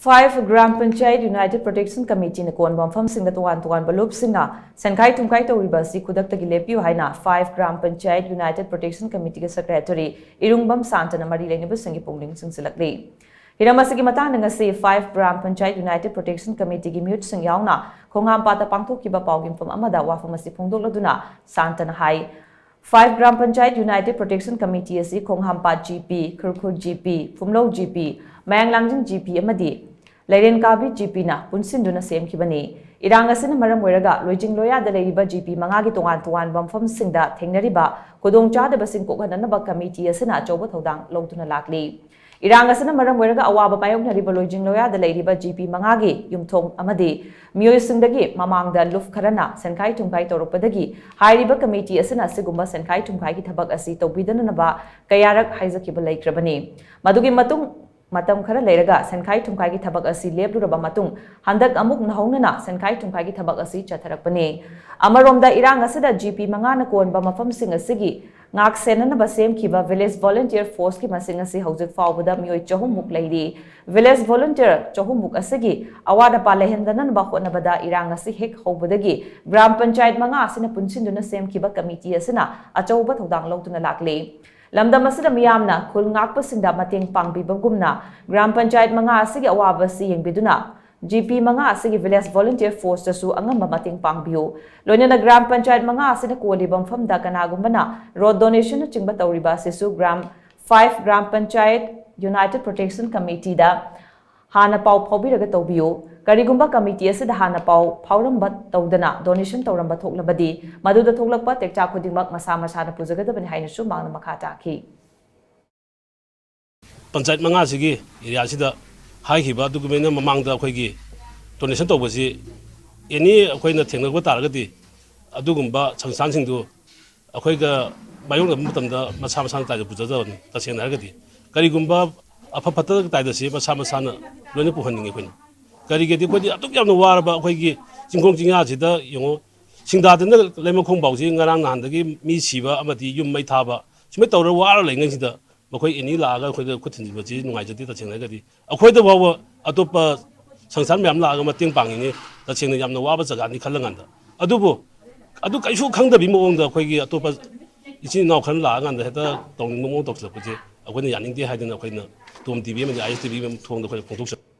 5 Gram Panchayat United Protection Committee na kon bamfam sing tuwan balup singa senkai tumkai to ribasi kudak tagi lepiu haina 5 Gram Panchayat United Protection Committee ke secretary Irungbam Santana Mari Lenibu singi pungling sing silakli Hiramasi matang nga si 5 Gram Panchayat United Protection Committee gi mute sing yauna khongam pata pangthok ki ba pawgim fam amada wafamasi phongdok laduna Santana hai 5 Gram Panchayat United Protection Committee asi khonghampa GP Khurkhur GP Phumlo GP Mayang Langjing GP amadi Lairen Kabi GP na punsinduna sem kibani irang asina maram oiraga loijing loya da leiba GP mangagi tuwan bamfam singda thengnariba kodong chada basing kokhananaba committee asina choba thodang longtuna lakli irang asina maram oiraga awaba payoknariba loijing loya da leiba GP mangagi yumthong amadi miyoi singdagi mamangda luf kharana senkai tumkai toropadagi hairiba committee asina sigumba senkai tumkai ki thabak asi tobidana kayarak haizakiba laikrabani madugi matam khara leiraga senkai tumkai ki thabak asi lepluraba matung handak amuk nahaunana senkai tumkai ki thabak asi chatharakpani amaromda irang asida GP mangana konba mafam sing asigi ngak senana basem kiba village volunteer force ki masing asi hojik fawbada mioi chahum muk leiri village volunteer chahum muk asigi awada palehendanan ba khonabada irang asi hek hobadagi gram panchayat manga asina punsinduna sem kiba committee asina achauba thodang longtuna lakli Lamdam asida miyamna khul ngakpa singda mateng pangbibagumna Gram Panchayat manga asigi awaba si yengbiduna GP manga asigi village volunteer force tasu angamba mateng pangbiu lonya Gram Panchayat manga asina kolibam famda kanagumbana road donation na chingba tawriba sisu 5 Gram Panchayat United Protection Committee da hana pau phobiraga tawbiu karigumba committee asida hana pau phawramba tawdana donation tawramba thoklabadi maduda thoklakpa tekcha khudingmak masa na pujagadabani haina su mangna makha takhi Panchayat manga sigi area sida haikiba document mamangda akhoi donation tawbasi any akhoi thengnakba taragadi adugumba changsansingdu akhoi ga mayong matamda masa na taida pujadawani tasena hargadi karigumba afapata taida si masa na loina puhaninge khoi Karigedi kodi atuk yamna waraba akhoi jingkong jingya sida yongo singdadana leimakhong bausi ngarang nahandagi mi siba amati yum mai thaba sumai tawra wara lengang sida makhoi eni laaga akhoi khuthinjiba ji nungaijati ta chengnagadi akhoi da bawa atopa sangsan myam laaga mating pangini ta chengna yamna waba jagani khalanganda adubu adu kaisu khangdabi mawongda akhoi atopa ichi naw khan laaga nganda heta tongning mawong tokslapje akhoi na yaningde haidana akhoi na tom tv ma ISTV ma thongda akhoi phongthok